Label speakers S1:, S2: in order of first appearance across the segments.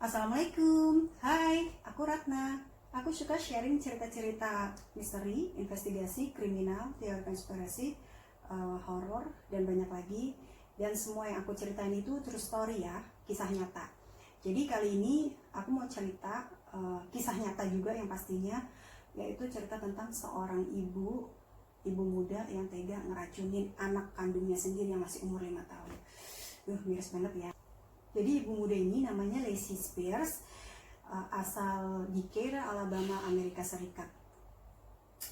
S1: Assalamualaikum, hai, aku Ratna. Aku suka sharing cerita-cerita misteri, investigasi, kriminal, teori konspirasi, horor, dan banyak lagi. Dan semua yang aku ceritain itu true story ya, kisah nyata. Jadi kali ini aku mau cerita kisah nyata juga yang pastinya, yaitu cerita tentang seorang ibu muda yang tega ngeracunin anak kandungnya sendiri yang masih umur 5 tahun. Miris banget ya. Jadi ibu muda ini namanya Lacey Spears, asal Decatur, Alabama, Amerika Serikat.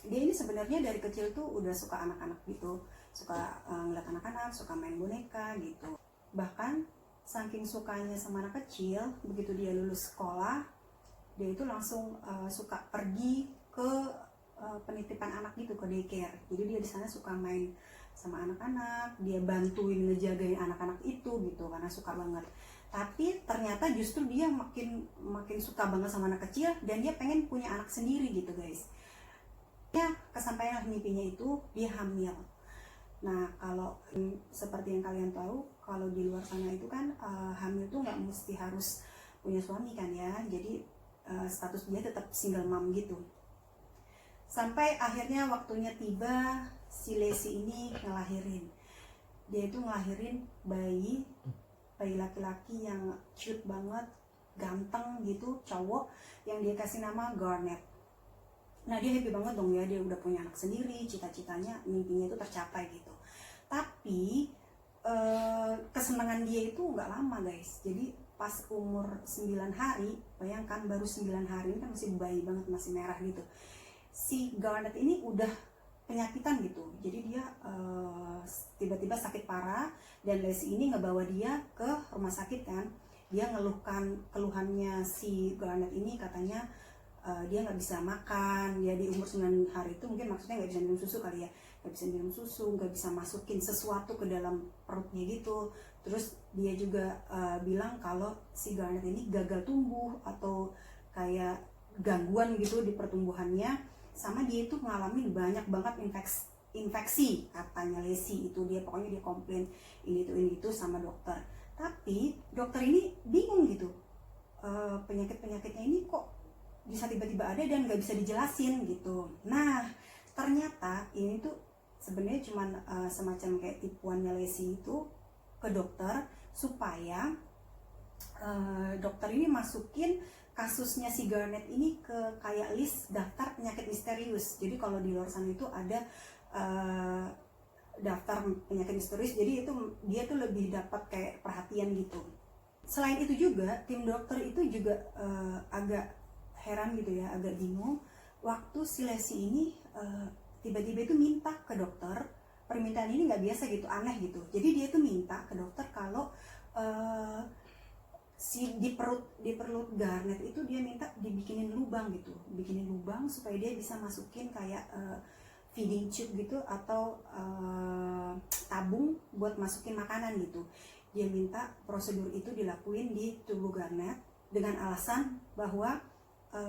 S1: Dia ini sebenarnya dari kecil tuh udah suka anak-anak gitu, suka ngeliat anak-anak, suka main boneka gitu. Bahkan saking sukanya sama anak kecil, begitu dia lulus sekolah, dia itu langsung suka pergi ke penitipan anak gitu, ke daycare. Jadi dia di sana suka main sama anak-anak, dia bantuin ngejagain anak-anak itu gitu karena suka banget. Tapi ternyata justru dia makin suka banget sama anak kecil dan dia pengen punya anak sendiri gitu guys. Ya, kesampaian mimpinya itu dia hamil. Nah, kalau seperti yang kalian tahu, kalau di luar sana itu kan hamil tuh nggak mesti harus punya suami kan ya. Jadi status dia tetap single mom gitu. Sampai akhirnya waktunya tiba, si Lacey ini ngelahirin. Dia itu ngelahirin bayi laki-laki yang cute banget, ganteng gitu, cowok yang dia kasih nama Garnet. Nah dia happy banget dong ya, dia udah punya anak sendiri, cita-citanya, mimpinya itu tercapai gitu. Tapi kesenangan dia itu nggak lama guys. Jadi pas umur 9 hari, bayangkan baru 9 hari, ini kan masih bayi banget, masih merah gitu. Si Garnet ini udah penyakitan gitu, jadi dia tiba-tiba sakit parah dan Lacey ini ngebawa dia ke rumah sakit kan. Dia ngeluhkan keluhannya si Garnet ini, katanya dia nggak bisa makan. Dia di umur 9 hari itu mungkin maksudnya nggak bisa minum susu kali ya, nggak bisa minum susu, nggak bisa masukin sesuatu ke dalam perutnya gitu. Terus dia juga bilang kalau si Garnet ini gagal tumbuh atau kayak gangguan gitu di pertumbuhannya, sama dia itu ngalamin banyak banget infeksi katanya Lacey itu. Dia pokoknya dia komplain ini itu sama dokter. Tapi dokter ini bingung gitu, penyakitnya ini kok bisa tiba-tiba ada dan nggak bisa dijelasin gitu. Nah ternyata ini tuh sebenarnya cuman semacam kayak tipuannya Lacey itu ke dokter supaya dokter ini masukin kasusnya si Garnet ini ke kayak list daftar penyakit misterius. Jadi kalau di luar sana itu ada daftar penyakit misterius, jadi itu dia tuh lebih dapat kayak perhatian gitu. Selain itu juga tim dokter itu juga agak heran gitu ya, agak bingung waktu si Lacey ini tiba-tiba itu minta ke dokter. Permintaan ini nggak biasa gitu, aneh gitu. Jadi dia tuh minta ke dokter kalau di perut Garnet itu dia minta dibikinin lubang gitu, bikinin lubang supaya dia bisa masukin kayak feeding tube gitu atau tabung buat masukin makanan gitu. Dia minta prosedur itu dilakuin di tubuh Garnet dengan alasan bahwa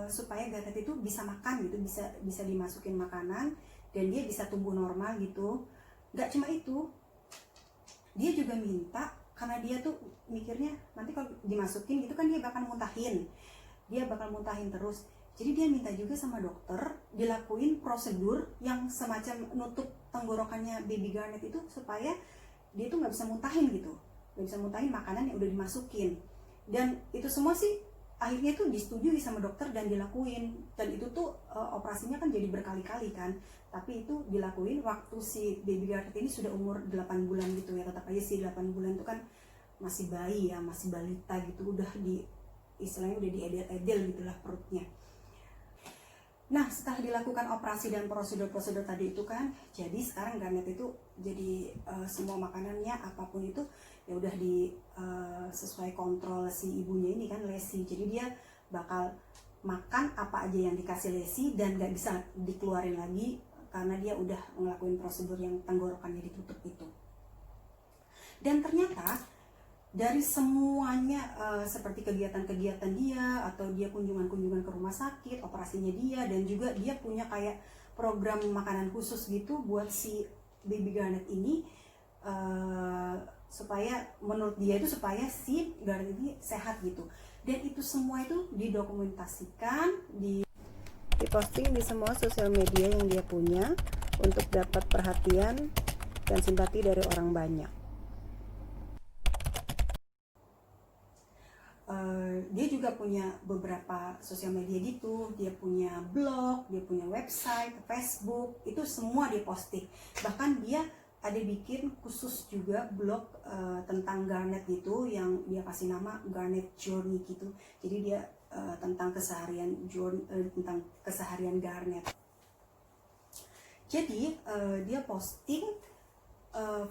S1: supaya Garnet itu bisa makan gitu, bisa dimasukin makanan dan dia bisa tumbuh normal gitu. Gak cuma itu, dia juga minta karena dia tuh mikirnya nanti kalau dimasukin gitu kan dia bakal muntahin terus. Jadi dia minta juga sama dokter dilakuin prosedur yang semacam nutup tenggorokannya baby Garnet itu supaya dia tuh nggak bisa muntahin gitu, nggak bisa muntahin makanan yang udah dimasukin. Dan itu semua sih akhirnya tuh disetujui sama dokter dan dilakuin. Dan itu tuh operasinya kan jadi berkali-kali kan, tapi itu dilakuin waktu si baby Garnet ini sudah umur 8 bulan gitu ya. Tetap aja sih 8 bulan itu kan masih bayi ya, masih balita gitu, udah istilahnya udah diedel-edel gitulah perutnya. Nah setelah dilakukan operasi dan prosedur-prosedur tadi itu kan, jadi sekarang Garnet itu jadi semua makanannya apapun itu ya udah sesuai kontrol si ibunya ini kan, Lacey. Jadi dia bakal makan apa aja yang dikasih Lacey dan gak bisa dikeluarin lagi karena dia udah ngelakuin prosedur yang tenggorokannya ditutup itu. Dan ternyata dari semuanya seperti kegiatan-kegiatan dia atau dia kunjungan-kunjungan ke rumah sakit, operasinya dia, dan juga dia punya kayak program makanan khusus gitu buat si baby Garnet ini, supaya menurut dia itu supaya si Garnet ini sehat gitu. Dan itu semua itu didokumentasikan, diposting di semua sosial media yang dia punya untuk dapat perhatian dan simpati dari orang banyak. Dia juga punya beberapa sosial media gitu, dia punya blog, dia punya website, Facebook, itu semua dia posting. Bahkan dia ada bikin khusus juga blog tentang Garnet gitu, yang dia kasih nama Garnet Journey gitu. Jadi dia tentang keseharian Garnet. Jadi dia posting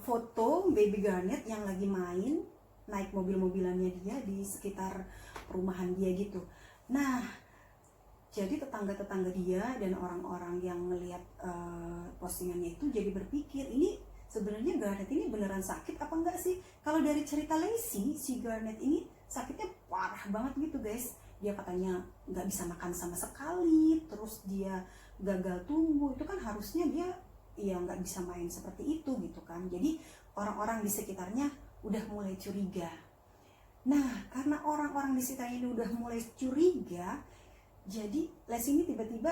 S1: foto baby Garnet yang lagi main naik mobil-mobilannya dia di sekitar perumahan dia gitu. Nah, jadi tetangga-tetangga dia dan orang-orang yang melihat postingannya itu jadi berpikir, ini sebenarnya Garnet ini beneran sakit apa enggak sih? Kalau dari cerita Lacey, si Garnet ini sakitnya parah banget gitu guys. Dia katanya nggak bisa makan sama sekali, terus dia gagal tumbuh. Itu kan harusnya dia ya nggak bisa main seperti itu gitu kan. Jadi orang-orang di sekitarnya udah mulai curiga. Nah, karena orang-orang di sekitarnya ini udah mulai curiga, jadi Lacey ini tiba-tiba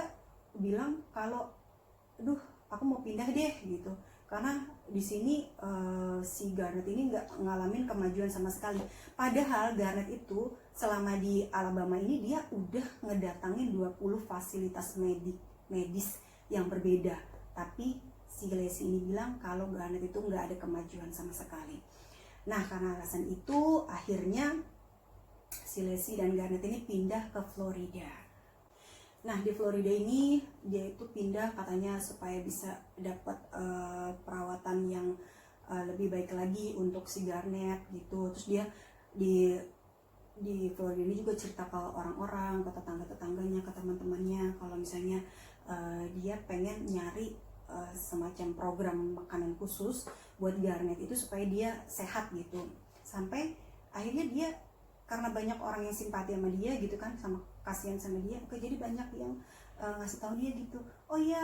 S1: bilang kalau, aduh, aku mau pindah deh gitu. Karena di sini si Garnet ini nggak ngalamin kemajuan sama sekali. Padahal Garnet itu selama di Alabama ini dia udah ngedatangin 20 fasilitas medis yang berbeda. Tapi si Lacey ini bilang kalau Garnet itu nggak ada kemajuan sama sekali. Nah, karena alasan itu akhirnya si Lacey dan Garnet ini pindah ke Florida. Nah, di Florida ini dia itu pindah katanya supaya bisa dapat perawatan yang lebih baik lagi untuk si Garnet gitu. Terus dia di Florida ini juga cerita ke orang-orang, ke tetangga-tetangganya, ke teman-temannya kalau misalnya dia pengen nyari semacam program makanan khusus buat Garnet itu supaya dia sehat gitu. Sampai akhirnya dia, karena banyak orang yang simpati sama dia gitu kan, sama kasihan sama dia, oke, jadi banyak yang ngasih tahu dia gitu, oh ya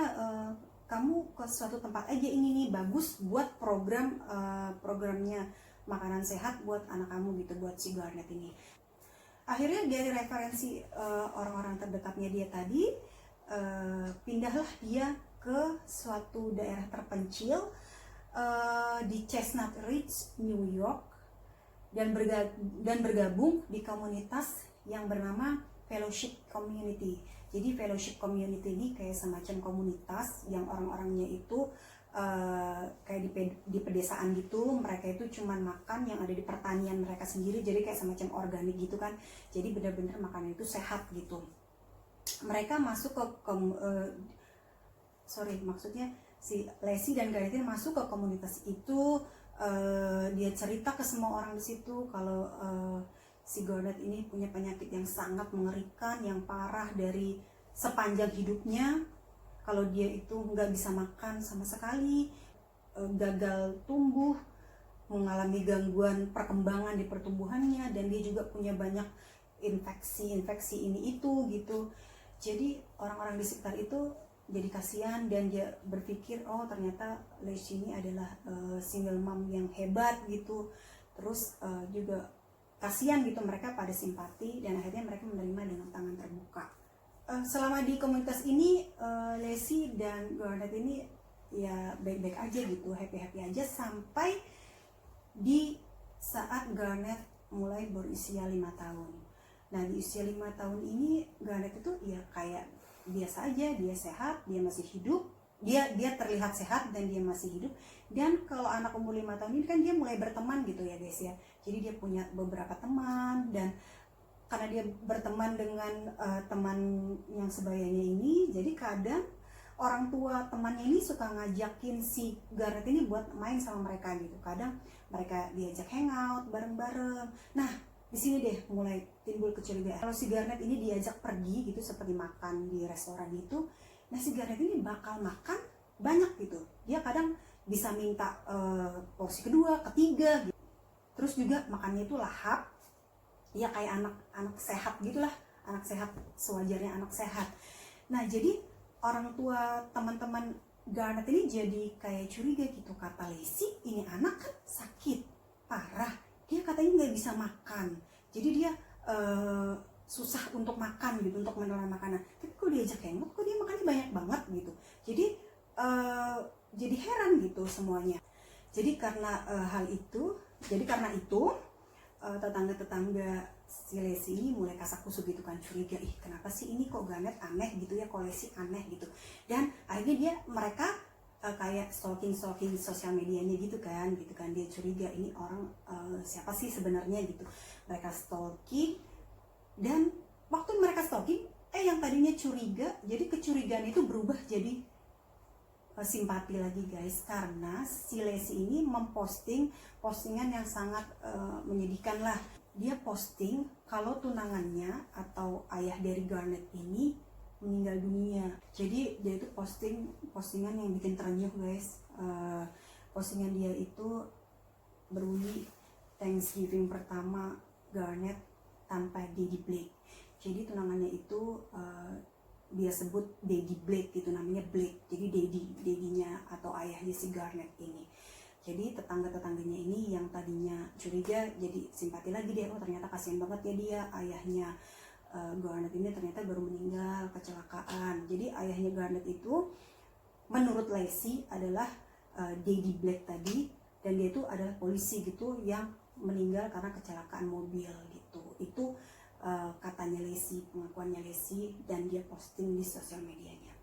S1: kamu ke suatu tempat aja, ini nih bagus buat programnya makanan sehat buat anak kamu gitu, buat si Garnet ini. Akhirnya dari referensi orang-orang terdekatnya dia tadi, pindahlah dia ke suatu daerah terpencil di Chestnut Ridge, New York, dan bergabung di komunitas yang bernama Fellowship Community. Jadi Fellowship Community ini kayak semacam komunitas yang orang-orangnya itu kayak di pedesaan gitu. Mereka itu cuman makan yang ada di pertanian mereka sendiri, jadi kayak semacam organik gitu kan. Jadi benar-benar makanan itu sehat gitu. Mereka masuk maksudnya si Lacey dan Garnet masuk ke komunitas itu. Dia cerita ke semua orang di situ kalau si Garnet ini punya penyakit yang sangat mengerikan, yang parah dari sepanjang hidupnya. Kalau dia itu nggak bisa makan sama sekali, gagal tumbuh, mengalami gangguan perkembangan di pertumbuhannya, dan dia juga punya banyak infeksi ini itu gitu. Jadi orang-orang di sekitar itu jadi kasihan, dan dia berpikir, oh ternyata Lacey ini adalah single mom yang hebat gitu. Terus juga kasihan gitu, mereka pada simpati, dan akhirnya mereka menerima dengan tangan terbuka. Selama di komunitas ini Lacey dan Garnet ini ya baik-baik aja gitu, happy-happy aja, sampai di saat Garnet mulai berusia 5 tahun. Nah, di usia 5 tahun ini Garnet itu ya kayak biasa aja, dia sehat, dia masih hidup, dia terlihat sehat dan dia masih hidup. Dan kalau anak umur 5 tahun ini kan dia mulai berteman gitu ya guys ya. Jadi dia punya beberapa teman, dan karena dia berteman dengan teman yang sebayanya ini, jadi kadang orang tua temannya ini suka ngajakin si Garnet ini buat main sama mereka gitu. Kadang mereka diajak hangout bareng-bareng. Nah, di sini deh mulai timbul kecurigaan. Kalau si Garnet ini diajak pergi gitu, seperti makan di restoran gitu, nah si Garnet ini bakal makan banyak gitu. Dia kadang bisa minta porsi kedua, ketiga gitu. Terus juga makannya itu lahap. Dia kayak anak sehat gitulah, anak sehat sewajarnya anak sehat. Nah, jadi orang tua teman-teman Garnet ini jadi kayak curiga gitu, kata Lacey, ini anak kan sakit. parah, dia katanya nggak bisa makan, jadi dia susah untuk makan gitu, untuk menelan makanan. Tapi kok diajak hangout kok dia makannya banyak banget gitu. Jadi heran gitu semuanya. Jadi karena karena itu tetangga-tetangga si Lesti ini mulai kasak-kusuk gitu kan, curiga, ih kenapa sih ini kok Garnet aneh gitu ya, koleksi aneh gitu. Dan akhirnya mereka kayak stalking sosial medianya gitu kan, dia curiga ini orang siapa sih sebenarnya gitu. Mereka stalking, dan waktu mereka stalking, yang tadinya curiga, jadi kecurigaan itu berubah jadi simpati lagi guys, karena si Lesti ini memposting postingan yang sangat menyedihkan lah. Dia posting kalau tunangannya atau ayah dari Garnet ini meninggal dunia. Jadi dia itu postingan yang bikin terenyuh guys. Postingan dia itu berbunyi Thanksgiving pertama Garnet tanpa Daddy Blake. Jadi tunangannya itu dia sebut Daddy Blake gitu, namanya Blake. Jadi daddy-nya atau ayahnya si Garnet ini. Jadi tetangga-tetangganya ini yang tadinya curiga jadi simpati lagi dia, oh ternyata kasihan banget ya dia, ayahnya Garnet ini ternyata baru meninggal kecelakaan. Jadi ayahnya Garnet itu menurut Lesti adalah Daddy Blake tadi, dan dia itu adalah polisi gitu yang meninggal karena kecelakaan mobil gitu. Itu katanya Lesti, pengakuannya Lesti, dan dia posting di sosial medianya.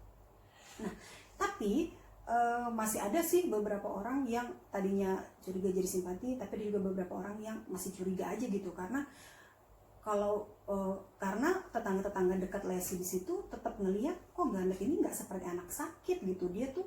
S1: Nah, tapi masih ada sih beberapa orang yang tadinya curiga jadi simpati, tapi ada juga beberapa orang yang masih curiga aja gitu, karena karena tetangga-tetangga dekat Lesti di situ tetap ngelihat kok Garnet ini nggak seperti anak sakit gitu, dia tuh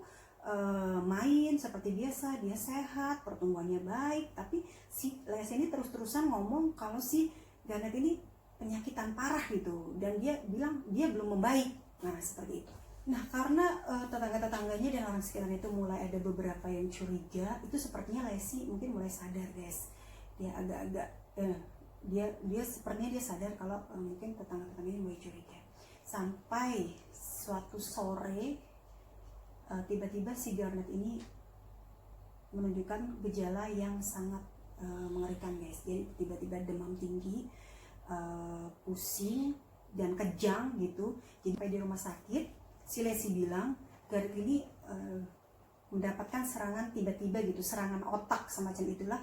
S1: main seperti biasa, dia sehat, pertumbuhannya baik, tapi si Lesti ini terus-terusan ngomong kalau si Garnet ini penyakitan parah gitu, dan dia bilang dia belum membaik. Nah seperti itu. Nah karena tetangga-tetangganya dan orang sekitar itu mulai ada beberapa yang curiga, itu sepertinya Lesti mungkin mulai sadar guys. Dia agak-agak dia sepertinya dia sadar kalau mungkin tetangga-tetangganya mulai curiga. Sampai suatu sore tiba-tiba si Garnet ini menunjukkan gejala yang sangat mengerikan guys. Jadi tiba-tiba demam tinggi, pusing dan kejang gitu. Jadi sampai di rumah sakit, si Lesti bilang Garnet ini mendapatkan serangan tiba-tiba gitu, serangan otak semacam itulah.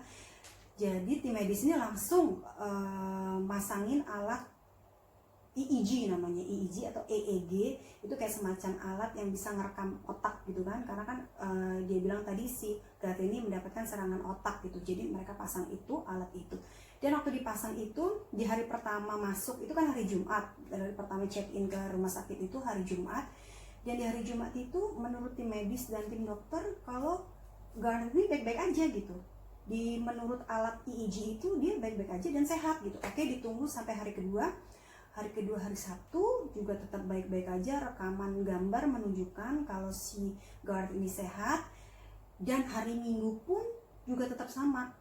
S1: Jadi tim medis ini langsung masangin alat EEG, namanya EEG atau EEG, itu kayak semacam alat yang bisa ngerekam otak gitu kan, karena kan dia bilang tadi si Garnet ini mendapatkan serangan otak gitu. Jadi mereka pasang itu, alat itu. Dan waktu dipasang itu, di hari pertama masuk itu kan hari Jumat, hari pertama check in ke rumah sakit itu hari Jumat. Dan di hari Jumat itu menurut tim medis dan tim dokter kalau Garnet ini baik-baik aja gitu. Menurut alat EEG itu dia baik-baik aja dan sehat gitu. Oke, ditunggu sampai hari kedua hari Sabtu juga tetap baik-baik aja, rekaman gambar menunjukkan kalau si Garnet ini sehat. Dan hari Minggu pun juga tetap sama,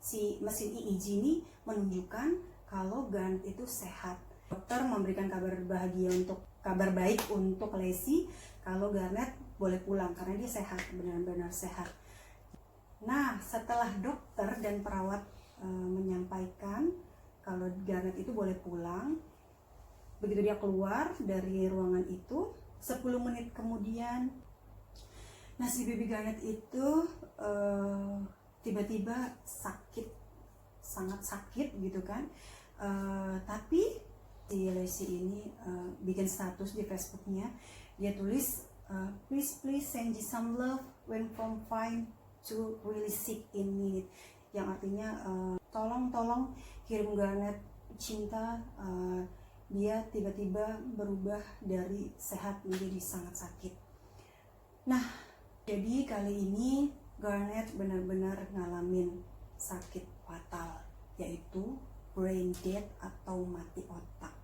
S1: si mesin EEG ini menunjukkan kalau Garnet itu sehat. Dokter memberikan kabar baik untuk Lesti kalau Garnet boleh pulang karena dia sehat, benar-benar sehat. Nah, setelah dokter dan perawat menyampaikan kalau Garnet itu boleh pulang, begitu dia keluar dari ruangan itu, 10 menit kemudian, nah si baby Garnet itu tiba-tiba sakit, sangat sakit gitu kan. Tapi si Lesti ini bikin status di Facebooknya, dia tulis please send you some love when from fine to really sick in need, yang artinya tolong kirim Garnet cinta, dia tiba-tiba berubah dari sehat menjadi sangat sakit. Nah jadi kali ini Garnet benar-benar ngalamin sakit fatal, yaitu brain dead atau mati otak.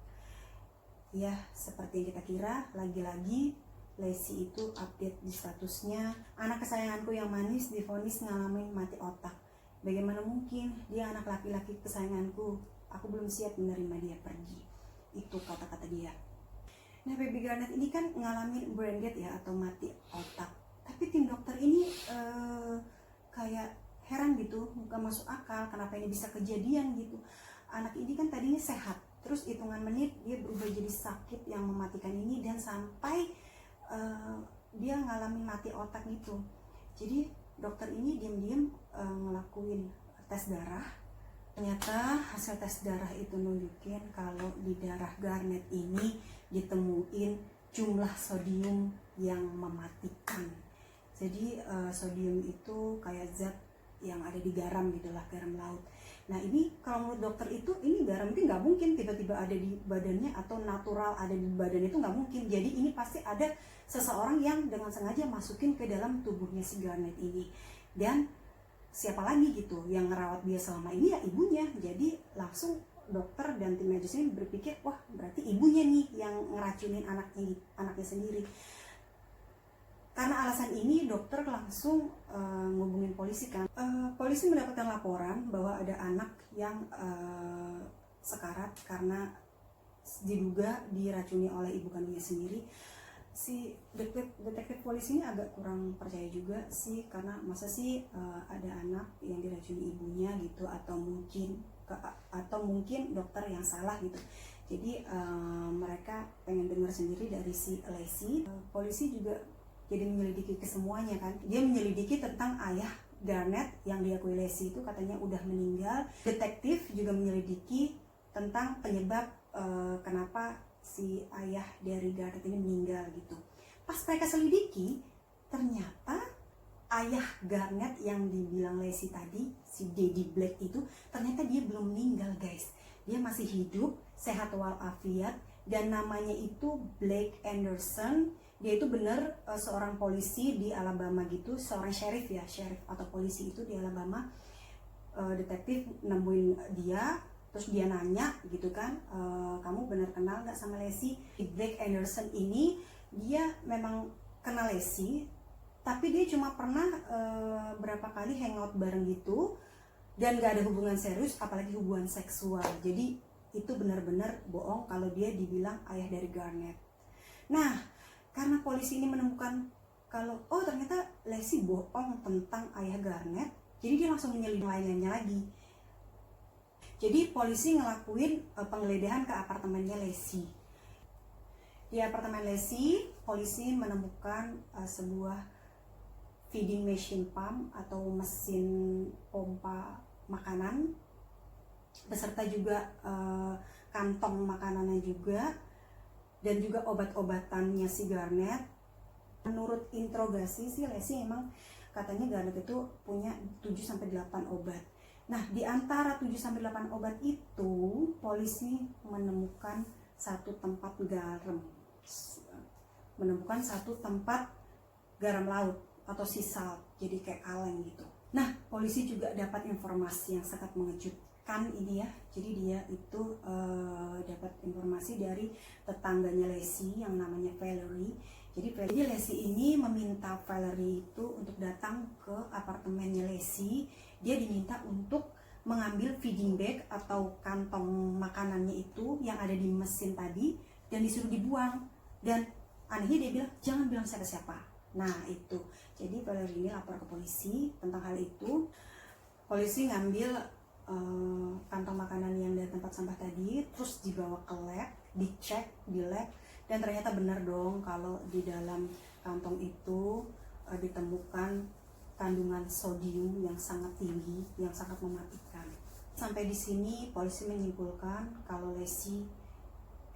S1: Ya seperti yang kita kira, lagi-lagi Lesti itu update di statusnya, anak kesayanganku yang manis divonis ngalamin mati otak. Bagaimana mungkin, dia anak laki-laki kesayanganku, aku belum siap menerima dia pergi. Itu kata-kata dia. Nah baby Garnet ini kan ngalamin brain dead ya atau mati otak. Tapi tim dokter ini kayak heran gitu, nggak masuk akal kenapa ini bisa kejadian gitu. Anak ini kan tadinya sehat, terus hitungan menit dia berubah jadi sakit yang mematikan ini, dan sampai dia ngalamin mati otak gitu. Jadi dokter ini diam-diam ngelakuin tes darah. Ternyata hasil tes darah itu nunjukin kalau di darah Garnet ini ditemuin jumlah sodium yang mematikan. Jadi sodium itu kayak zat yang ada di garam gitulah, garam laut. Nah ini kalau menurut dokter itu, ini garam itu nggak mungkin tiba-tiba ada di badannya atau natural ada di badannya, itu nggak mungkin. Jadi ini pasti ada seseorang yang dengan sengaja masukin ke dalam tubuhnya si Garnet ini. Dan siapa lagi gitu yang ngerawat dia selama ini, ya ibunya. Jadi langsung dokter dan tim medis ini berpikir, wah berarti ibunya nih yang ngeracunin anaknya sendiri. Karena alasan ini dokter langsung ngubungin polisi kan. Polisi mendapatkan laporan bahwa ada anak yang sekarat karena diduga diracuni oleh ibu kandungnya sendiri. Si detektif polisi ini agak kurang percaya juga sih, karena masa sih ada anak yang diracuni ibunya gitu, atau mungkin dokter yang salah gitu. Jadi mereka pengen dengar sendiri dari si Lacey. Polisi juga jadi menyelidiki kesemuanya kan. Dia menyelidiki tentang ayah Garnet yang diakui Lacey itu katanya udah meninggal. Detektif juga menyelidiki tentang penyebab kenapa si ayah dari Garnet ini meninggal gitu. Pas mereka selidiki, ternyata ayah Garnet yang dibilang Lacey tadi, si Daddy Black itu, ternyata dia belum meninggal guys. Dia masih hidup, sehat walafiat, dan namanya itu Blake Anderson. Dia itu benar seorang polisi di Alabama gitu, seorang sheriff atau polisi itu di Alabama. Detektif nemuin dia, terus dia nanya gitu kan, kamu benar kenal nggak sama Lacey? Blake Anderson ini dia memang kenal Lacey, tapi dia cuma pernah berapa kali hangout bareng gitu, dan nggak ada hubungan serius, apalagi hubungan seksual. Jadi itu benar-benar bohong kalau dia dibilang ayah dari Garnet. Nah, karena polisi ini menemukan kalau ternyata Lacey bohong tentang ayah Garnet, jadi dia langsung menyelidiki lainnya lagi. Jadi polisi ngelakuin penggeledahan ke apartemennya Lacey. Di apartemen Lacey, polisi menemukan sebuah feeding machine pump atau mesin pompa makanan, beserta juga kantong makanannya juga, dan juga obat-obatannya si Garnet. Menurut interogasi si Lacey emang katanya Garnet itu punya 7-8 obat. Nah, di antara 7-8 obat itu, polisi menemukan satu tempat garam. Menemukan satu tempat garam laut atau sea salt, jadi kayak kaleng gitu. Nah, polisi juga dapat informasi yang sangat mengejutkan ini ya. Jadi dia itu dapat informasi dari tetangganya Lacey yang namanya Valerie. Jadi Lacey ini meminta Valerie itu untuk datang ke apartemennya Lacey. Dia diminta untuk mengambil feeding bag atau kantong makanannya itu yang ada di mesin tadi, dan disuruh dibuang. Dan anehnya dia bilang jangan bilang siapa-siapa. Nah itu, jadi Valerie ini lapor ke polisi tentang hal itu. Polisi ngambil kantong makanan yang dari tempat sampah tadi, terus dibawa ke lab, dicek di lab, dan ternyata benar dong kalau di dalam kantong itu ditemukan kandungan sodium yang sangat tinggi, yang sangat mematikan. Sampai di sini polisi menyimpulkan kalau Lacey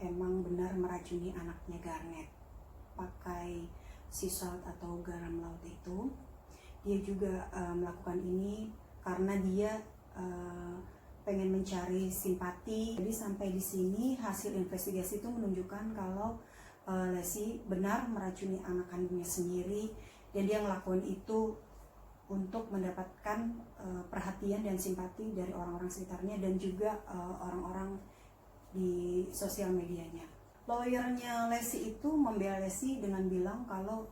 S1: emang benar meracuni anaknya Garnet pakai sea salt atau garam laut itu. Dia juga melakukan ini karena dia pengen mencari simpati. Jadi sampai di sini hasil investigasi itu menunjukkan kalau Lacey benar meracuni anak kandungnya sendiri, dan dia ngelakuin itu untuk mendapatkan perhatian dan simpati dari orang-orang sekitarnya dan juga orang-orang di sosial medianya. Lawyernya Lacey itu membela Lacey dengan bilang kalau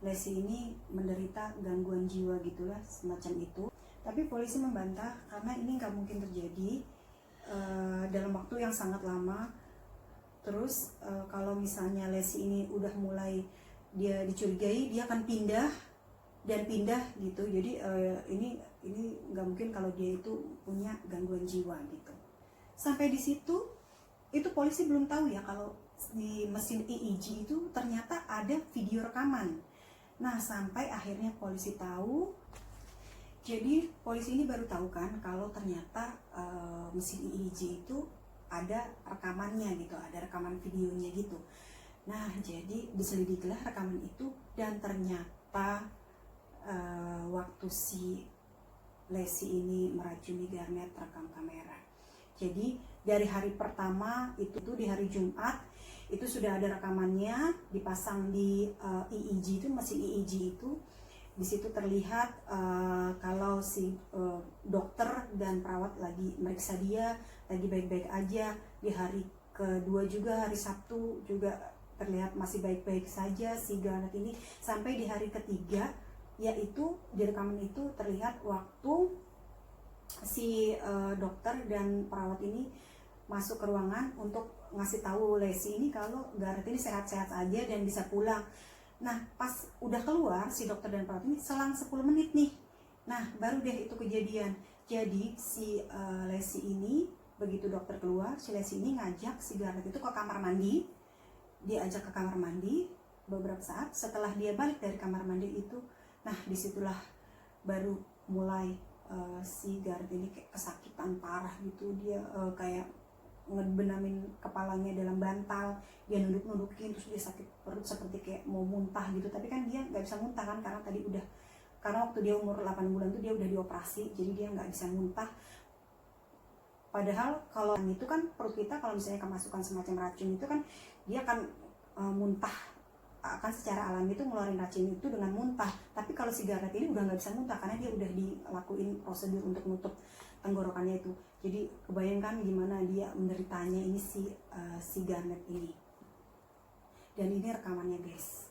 S1: Lacey ini menderita gangguan jiwa gitulah, semacam itu. Tapi polisi membantah karena ini nggak mungkin terjadi dalam waktu yang sangat lama. Terus kalau misalnya Lacey ini udah mulai dia dicurigai, dia akan pindah dan pindah gitu. Jadi ini nggak mungkin kalau dia itu punya gangguan jiwa gitu. Sampai di situ itu polisi belum tahu ya kalau di mesin EEG itu ternyata ada video rekaman. Nah, sampai akhirnya polisi tahu. Jadi polisi ini baru tahu kan kalau ternyata mesin EEG itu ada rekamannya gitu, ada rekaman videonya gitu. Nah, jadi diselidikilah rekaman itu, dan ternyata waktu si Leslie ini meracuni Garnet rekam kamera. Jadi dari hari pertama itu di hari Jumat itu sudah ada rekamannya dipasang di EEG itu, mesin EEG itu. Di situ terlihat kalau si dokter dan perawat lagi meriksa dia, lagi baik-baik aja. Di hari kedua juga, hari Sabtu juga terlihat masih baik-baik saja si Garnet ini. Sampai di hari ketiga, yaitu di rekaman itu terlihat waktu si dokter dan perawat ini masuk ke ruangan untuk ngasih tahu Leslie ini kalau Garnet ini sehat-sehat aja dan bisa pulang. Nah, pas udah keluar si dokter dan perawat ini selang 10 menit nih. Nah, baru deh itu kejadian. Jadi si Leslie ini begitu dokter keluar, si Leslie ini ngajak si Garnet itu ke kamar mandi. Dia ajak ke kamar mandi beberapa saat. Setelah dia balik dari kamar mandi itu, nah disitulah baru mulai si Garnet ini kayak kesakitan parah gitu. Dia kayak ngebenamin kepalanya dalam bantal, dia nunduk-nundukin, terus dia sakit perut seperti kayak mau muntah gitu. Tapi kan dia nggak bisa muntah kan, karena waktu dia umur 8 bulan tuh dia udah dioperasi, jadi dia nggak bisa muntah. Padahal kalau itu kan perut kita kalau misalnya kemasukan semacam racun itu kan dia akan muntah, akan secara alami itu ngeluarin racun itu dengan muntah. Tapi kalau si Garnet ini udah nggak bisa muntah karena dia udah dilakuin prosedur untuk nutup tenggorokannya itu. Jadi kebayangkan gimana dia menderitanya ini si Garnet ini. Dan ini rekamannya guys.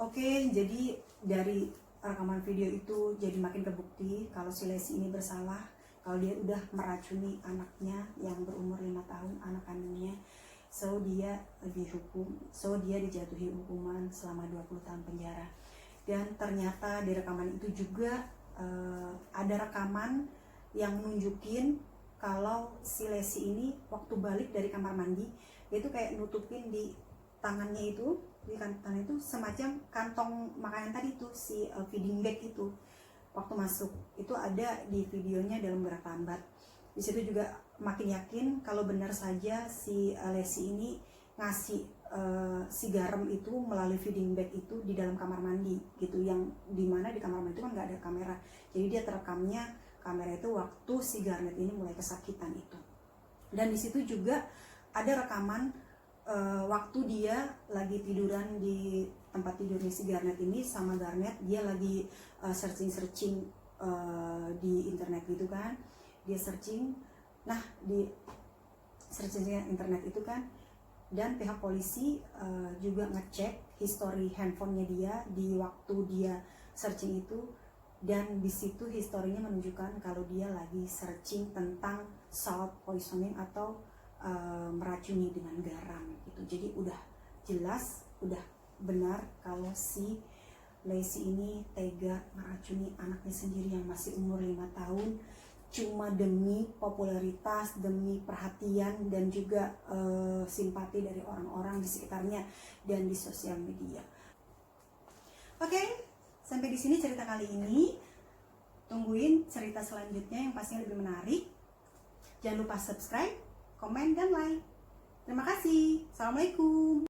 S1: Oke, jadi dari rekaman video itu jadi makin kebukti kalau si Leslie ini bersalah, kalau dia udah meracuni anaknya yang berumur 5 tahun, anak kandungnya. So dia dijatuhi hukuman selama 20 tahun penjara. Dan ternyata di rekaman itu juga ada rekaman yang nunjukin kalau si Leslie ini waktu balik dari kamar mandi, dia tuh kayak nutupin di tangannya itu, di tangan itu semacam kantong makanan tadi itu, si feeding bag itu. Waktu masuk itu ada di videonya dalam gerak lambat. Di situ juga makin yakin kalau benar saja si Leslie ini ngasih si garam itu melalui feeding bag itu di dalam kamar mandi gitu, yang dimana di kamar mandi itu kan nggak ada kamera. Jadi dia terekamnya kamera itu waktu si Garnet ini mulai kesakitan itu. Dan di situ juga ada rekaman waktu dia lagi tiduran di tempat tidurnya si Garnet ini sama Garnet, dia lagi searching di internet gitu kan. Dia searching, nah di searching internet itu kan, dan pihak polisi juga ngecek history handphonenya dia di waktu dia searching itu, dan di situ historinya menunjukkan kalau dia lagi searching tentang salt poisoning atau meracuni dengan garam gitu. Jadi udah jelas, udah benar kalau si Leslie ini tega meracuni anaknya sendiri yang masih umur 5 tahun cuma demi popularitas, demi perhatian dan juga simpati dari orang-orang di sekitarnya dan di sosial media. Oke, sampai di sini cerita kali ini. Tungguin cerita selanjutnya yang pastinya lebih menarik. Jangan lupa subscribe, komen, dan like. Terima kasih. Assalamualaikum.